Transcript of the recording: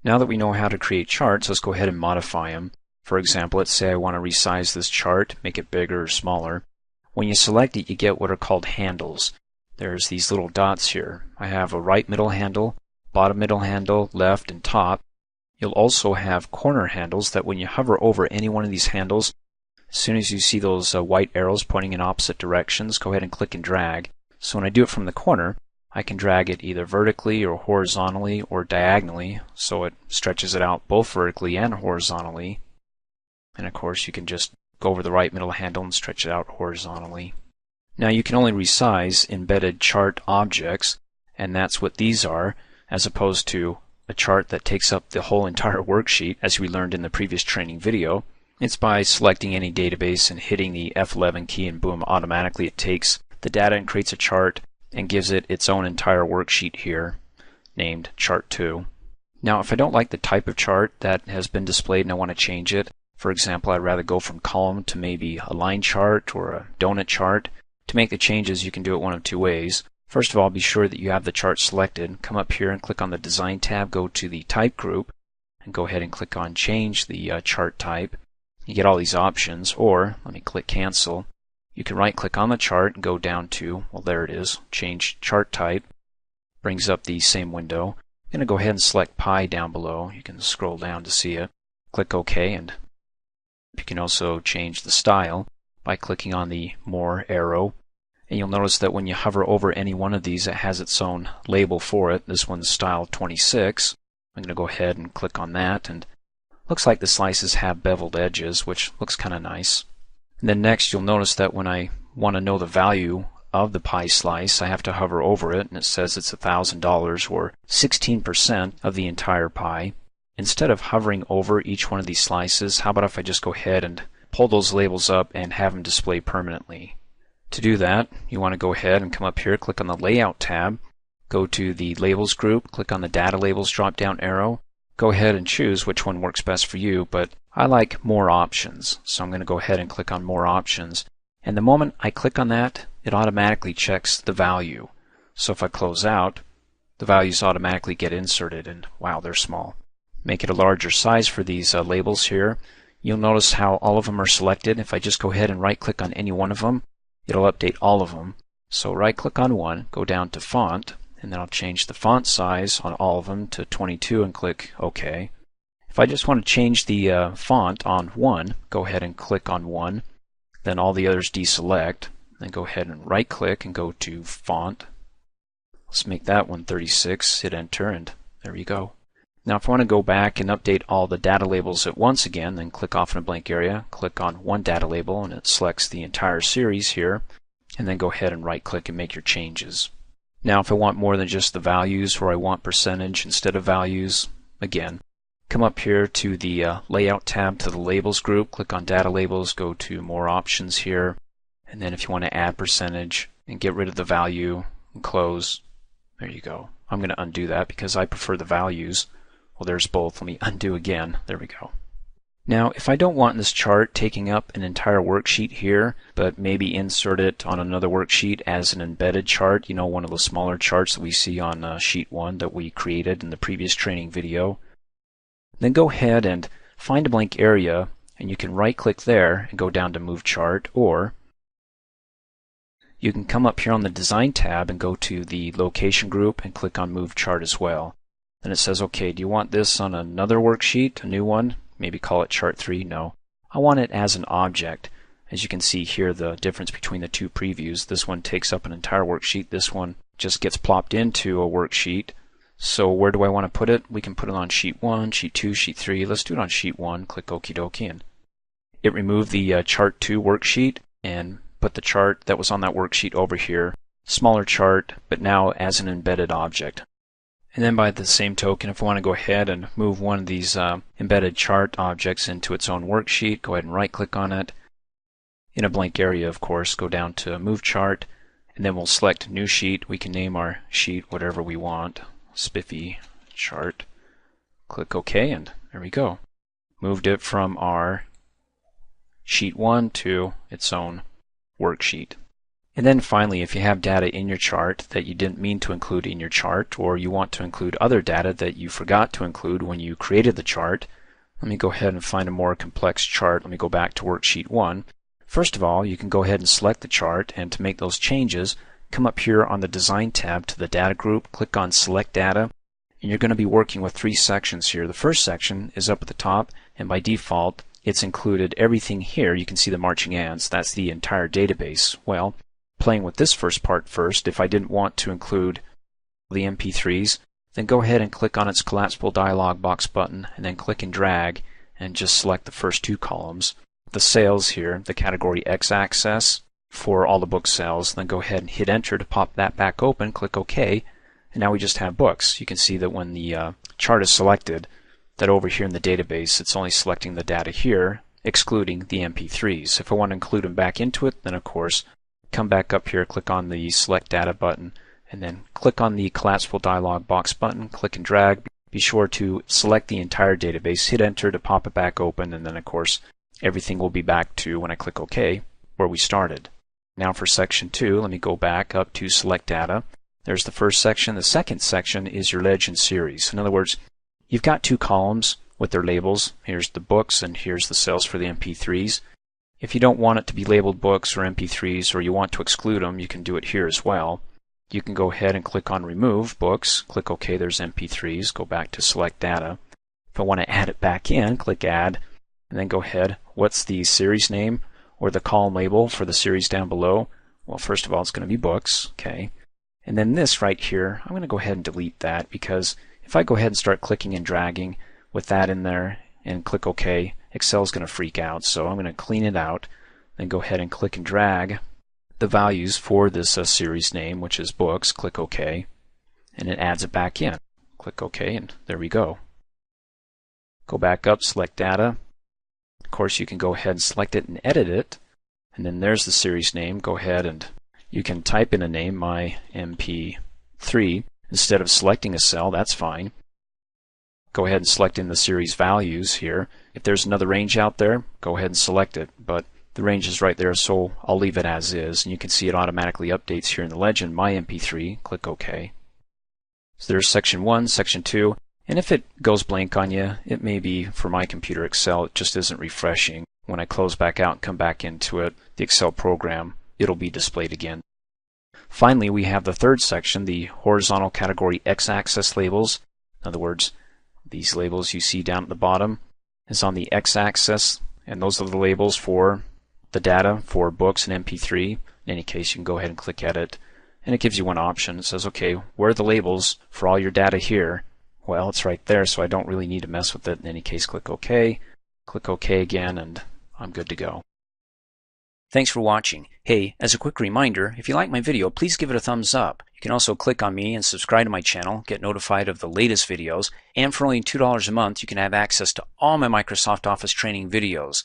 Now that we know how to create charts, let's go ahead and modify them. For example, let's say I want to resize this chart, make it bigger or smaller. When you select it, you get what are called handles. There's these little dots here. I have a right middle handle, bottom middle handle, left, and top. You'll also have corner handles that when you hover over any one of these handles, as soon as you see those white arrows pointing in opposite directions, go ahead and click and drag. So when I do it from the corner, I can drag it either vertically or horizontally or diagonally, so it stretches it out both vertically and horizontally. And of course you can just go over the right middle handle and stretch it out horizontally. Now you can only resize embedded chart objects, and that's what these are, as opposed to a chart that takes up the whole entire worksheet, as we learned in the previous training video. It's by selecting any database and hitting the F11 key, and boom, automatically it takes the data and creates a chart and gives it its own entire worksheet here named Chart 2. Now if I don't like the type of chart that has been displayed and I want to change it, for example, I'd rather go from column to maybe a line chart or a donut chart. To make the changes, you can do it one of two ways. First of all, be sure that you have the chart selected. Come up here and click on the Design tab, go to the Type group, and go ahead and click on Change the chart type. You get all these options, or let me click Cancel. You can right click on the chart and go down to, well, there it is, Change Chart Type. Brings up the same window. I'm going to go ahead and select Pi down below. You can scroll down to see it. Click OK, and you can also change the style by clicking on the More arrow. And you'll notice that when you hover over any one of these, it has its own label for it. This one's Style 26. I'm going to go ahead and click on that, and looks like the slices have beveled edges, which looks kind of nice. And then next you'll notice that when I want to know the value of the pie slice, I have to hover over it, and it says it's $1,000 or 16% of the entire pie. Instead of hovering over each one of these slices, how about if I just go ahead and pull those labels up and have them display permanently? To do that, you want to go ahead and come up here, click on the Layout tab, go to the Labels group, click on the Data Labels drop-down arrow. Go ahead and choose which one works best for you, but I like More Options, so I'm going to go ahead and click on More Options. And the moment I click on that, it automatically checks the value. So if I close out, the values automatically get inserted, and wow, they're small. Make it a larger size for these labels here. You'll notice how all of them are selected. If I just go ahead and right click on any one of them, it'll update all of them. So right click on one, go down to Font, and then I'll change the font size on all of them to 22 and click OK. If I just want to change the font on one, go ahead and click on one, then all the others deselect, then go ahead and right click and go to Font. Let's make that one 36, hit Enter, and there you go. Now if I want to go back and update all the data labels at once again, then click off in a blank area, click on one data label, and it selects the entire series here, and then go ahead and right click and make your changes. Now if I want more than just the values, or I want percentage instead of values, again, come up here to the Layout tab, to the Labels group, click on Data Labels, go to More Options here, and then if you want to add percentage and get rid of the value and close, there you go. I'm going to undo that because I prefer the values. Well, there's both. Let me undo again. There we go. Now, if I don't want this chart taking up an entire worksheet here, but maybe insert it on another worksheet as an embedded chart, you know, one of the smaller charts that we see on sheet 1 that we created in the previous training video, then go ahead and find a blank area, and you can right-click there and go down to Move Chart, or you can come up here on the Design tab and go to the Location group and click on Move Chart as well. Then it says, okay, do you want this on another worksheet, a new one? Maybe call it Chart 3. No. I want it as an object. As you can see here, the difference between the two previews. This one takes up an entire worksheet. This one just gets plopped into a worksheet. So where do I want to put it? We can put it on Sheet 1, Sheet 2, Sheet 3. Let's do it on Sheet 1. Click Okie dokie, and it removed the Chart 2 worksheet and put the chart that was on that worksheet over here. Smaller chart, but now as an embedded object. And then by the same token, if I want to go ahead and move one of these embedded chart objects into its own worksheet, go ahead and right click on it. In a blank area, of course, go down to Move Chart, and then we'll select New Sheet. We can name our sheet whatever we want. Spiffy Chart. Click OK, and there we go. Moved it from our Sheet 1 to its own worksheet. And then finally, if you have data in your chart that you didn't mean to include in your chart, or you want to include other data that you forgot to include when you created the chart, let me go ahead and find a more complex chart. Let me go back to Worksheet 1. First of all, you can go ahead and select the chart, and to make those changes, come up here on the Design tab to the Data group, click on Select Data, and you're going to be working with three sections here. The first section is up at the top, and by default, it's included everything here. You can see the marching ants. That's the entire database. Well, playing with this first part first, if I didn't want to include the MP3s, then go ahead and click on its collapsible dialog box button and then click and drag and just select the first two columns. The sales here, the category X-axis for all the book sales, then go ahead and hit enter to pop that back open, click OK, and now we just have books. You can see that when the chart is selected, that over here in the database it's only selecting the data here, excluding the MP3s. If I want to include them back into it, then of course come back up here, click on the Select Data button, and then click on the collapsible dialog box button, click and drag. Be sure to select the entire database, hit enter to pop it back open, and then of course everything will be back to, when I click OK, where we started. Now for section 2, let me go back up to Select Data. There's the first section. The second section is your legend series. In other words, you've got two columns with their labels. Here's the books and here's the sales for the MP3s. If you don't want it to be labeled books or MP3s, or you want to exclude them, you can do it here as well. You can go ahead and click on Remove Books, click OK, there's MP3s, go back to Select Data. If I want to add it back in, click Add, and then go ahead. What's the series name or the column label for the series down below? Well, first of all, it's going to be books, okay. And then this right here, I'm going to go ahead and delete that, because if I go ahead and start clicking and dragging with that in there and click OK, Excel's going to freak out. So I'm going to clean it out, then go ahead and click and drag the values for this series name, which is books, click OK, and it adds it back in. Click OK, and there we go. Go back up, select Data. Of course, you can go ahead and select it and edit it, and then there's the series name. Go ahead and you can type in a name, my MP3, instead of selecting a cell. That's fine. Go ahead and select in the series values here. If there's another range out there, go ahead and select it, but the range is right there, so I'll leave it as is, and you can see it automatically updates here in the legend, my MP3. Click OK. So there's section 1, section 2, and if it goes blank on you, it may be for my computer Excel, it just isn't refreshing. When I close back out and come back into it, the Excel program, it'll be displayed again. Finally, we have the third section, the horizontal category X-axis labels. In other words, these labels you see down at the bottom is on the X-axis, and those are the labels for the data for books and MP3. In any case, you can go ahead and click Edit, and it gives you one option. It says, okay, where are the labels for all your data here? Well, it's right there, so I don't really need to mess with it. In any case, click OK again, and I'm good to go. Thanks for watching. Hey, as a quick reminder, if you like my video, please give it a thumbs up. You can also click on me and subscribe to my channel, get notified of the latest videos, and for only $2 a month, you can have access to all my Microsoft Office training videos.